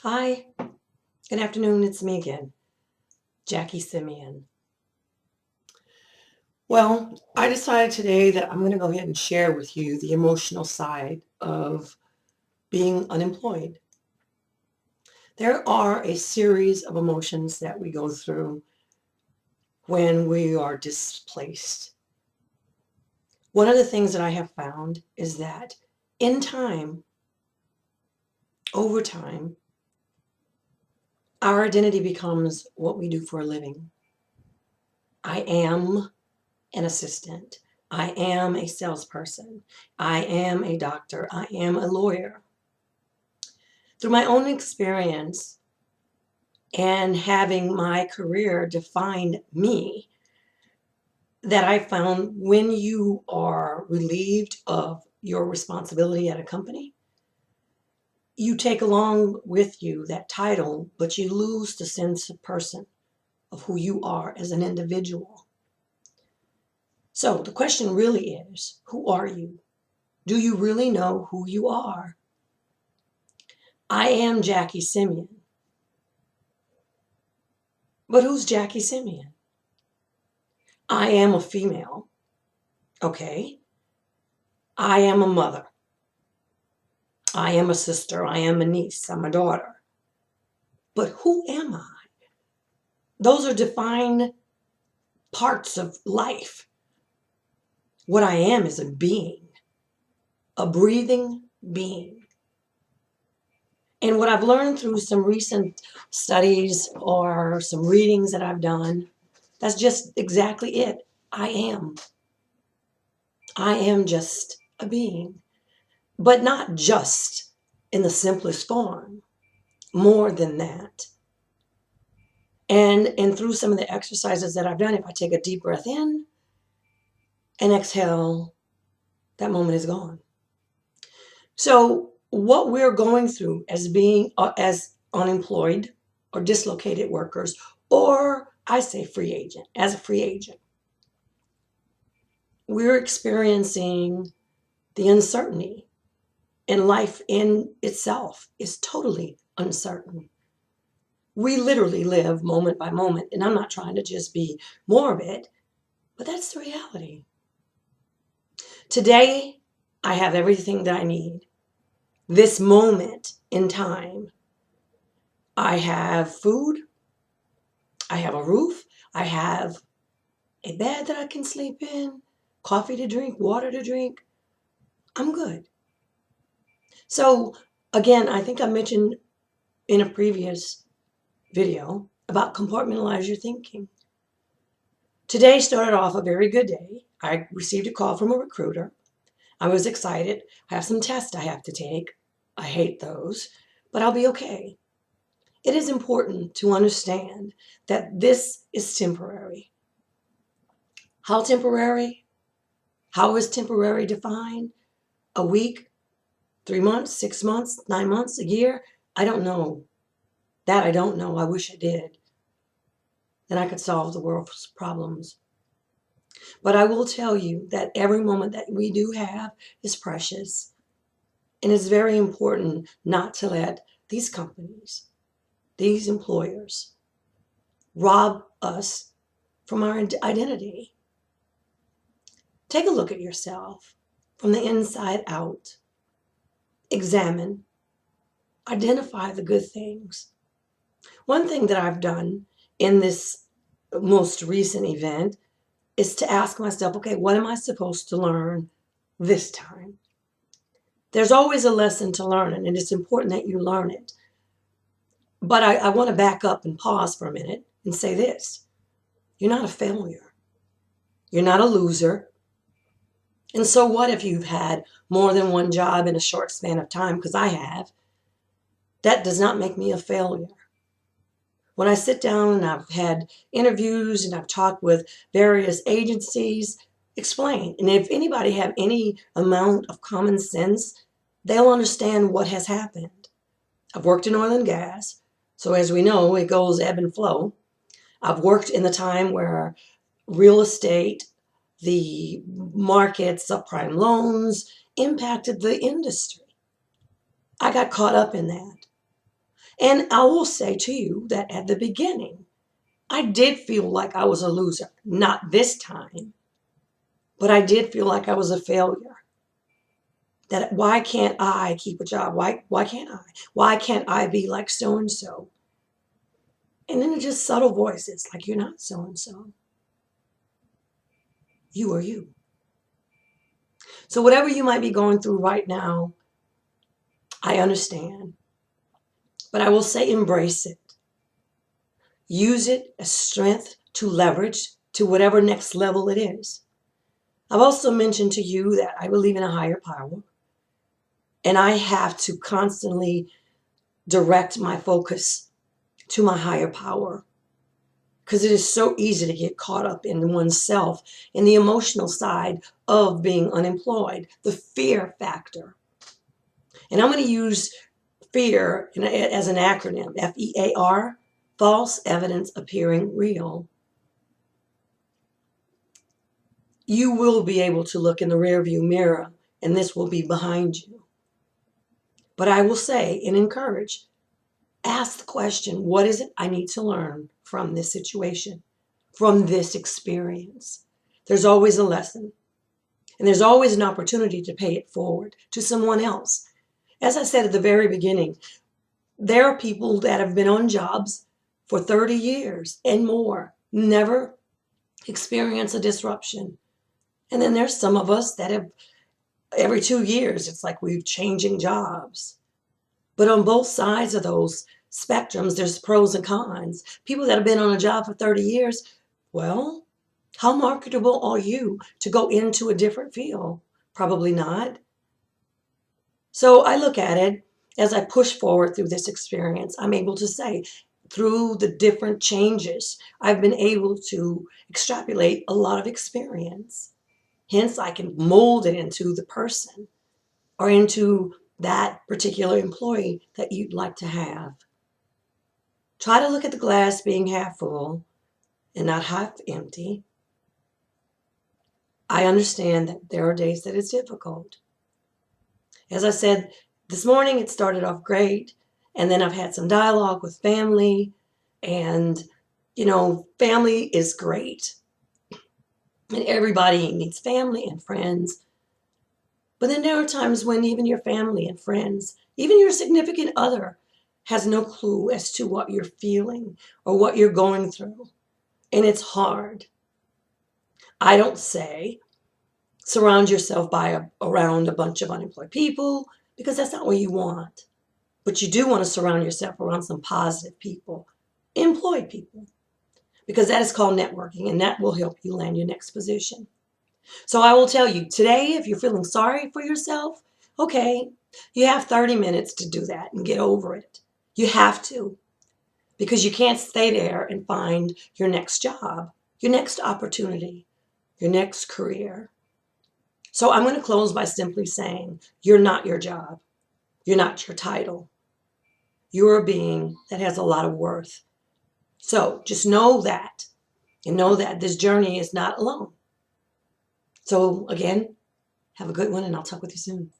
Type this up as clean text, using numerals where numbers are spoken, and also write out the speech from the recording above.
Hi, good afternoon. It's me again, Jackie Simeon. Well, I decided today that I'm going to go ahead and share with you the emotional side of being unemployed. There are a series of emotions that we go through when we are displaced. One of the things that I have found is that in time, over time, our identity becomes what we do for a living. I am an assistant. I am a salesperson. I am a doctor. I am a lawyer. Through my own experience and having my career define me, that I found when you are relieved of your responsibility at a company, you take along with you that title, but you lose the sense of person, of who you are as an individual. So the question really is, who are you? Do you really know who you are? I am Jackie Simeon. But who's Jackie Simeon? I am a female. Okay. I am a mother. I am a sister. I am a niece. I'm a daughter. But who am I? Those are defined parts of life. What I am is a being, a breathing being. And what I've learned through some recent studies or some readings that I've done, that's just exactly it. I am. I am just a being, but not just in the simplest form, more than that. And through some of the exercises that I've done, if I take a deep breath in and exhale, that moment is gone. So what we're going through as being as unemployed or dislocated workers, or I say free agent, as a free agent, we're experiencing the uncertainty, and life in itself is totally uncertain. We literally live moment by moment, and I'm not trying to just be morbid, but that's the reality. Today, I have everything that I need. This moment in time, I have food, I have a roof, I have a bed that I can sleep in, coffee to drink, water to drink. I'm good. So, again, I think I mentioned in a previous video about compartmentalize your thinking. Today started off a very good day. I received a call from a recruiter. I was excited. I have some tests I have to take. I hate those, but I'll be okay. It is important to understand that this is temporary. How temporary? How is temporary defined? A week, 3 months, 6 months, 9 months, a year? I don't know. That I don't know. I wish I did. Then I could solve the world's problems. But I will tell you that every moment that we do have is precious. And it's very important not to let these companies, these employers, rob us from our identity. Take a look at yourself from the inside out. Examine, identify the good things. One thing that I've done in this most recent event is to ask myself, okay, what am I supposed to learn this time? There's always a lesson to learn, and it's important that you learn it. But I want to back up and pause for a minute and say this. You're not a failure. You're not a loser. And so what if you've had more than one job in a short span of time? Because I have. That does not make me a failure. When I sit down and I've had interviews and I've talked with various agencies, explain. And if anybody have any amount of common sense, they'll understand what has happened. I've worked in oil and gas. So as we know, it goes ebb and flow. I've worked in the time where real estate, the market, subprime loans impacted the industry. I got caught up in that. And I will say to you that at the beginning, I did feel like I was a loser. Not this time, but I did feel like I was a failure. That why can't I keep a job? Why can't I? Why can't I be like so and so? And then it's just subtle voices like, you're not so and so. You are you. So whatever you might be going through right now, I understand. But I will say embrace it. Use it as strength to leverage to whatever next level it is. I've also mentioned to you that I believe in a higher power, and I have to constantly direct my focus to my higher power, because it is so easy to get caught up in oneself, in the emotional side of being unemployed, the fear factor. And I'm going to use fear as an acronym, FEAR, false evidence appearing real. You will be able to look in the rearview mirror, and this will be behind you. But I will say and encourage, ask the question, what is it I need to learn from this situation, from this experience? There's always a lesson, and there's always an opportunity to pay it forward to someone else. As I said at the very beginning, there are people that have been on jobs for 30 years and more, never experience a disruption. And then there's some of us that have, every 2 years, it's like we're changing jobs. But on both sides of those spectrums, there's pros and cons. People that have been on a job for 30 years, well, how marketable are you to go into a different field? Probably not. So I look at it as I push forward through this experience. I'm able to say, through the different changes, I've been able to extrapolate a lot of experience. Hence, I can mold it into the person or into that particular employee that you'd like to have. Try to look at the glass being half full and not half empty. I understand that there are days that it's difficult. As I said, this morning it started off great, and then I've had some dialogue with family, and family is great. And everybody needs family and friends. But then there are times when even your family and friends, even your significant other, has no clue as to what you're feeling or what you're going through. And it's hard. I don't say surround yourself around a bunch of unemployed people, because that's not what you want. But you do want to surround yourself around some positive people, employed people, because that is called networking, and that will help you land your next position. So I will tell you today, if you're feeling sorry for yourself, okay, you have 30 minutes to do that and get over it. You have to, because you can't stay there and find your next job, your next opportunity, your next career. So I'm going to close by simply saying, you're not your job. You're not your title. You're a being that has a lot of worth. So just know that, and know that this journey is not alone. So again, have a good one, and I'll talk with you soon.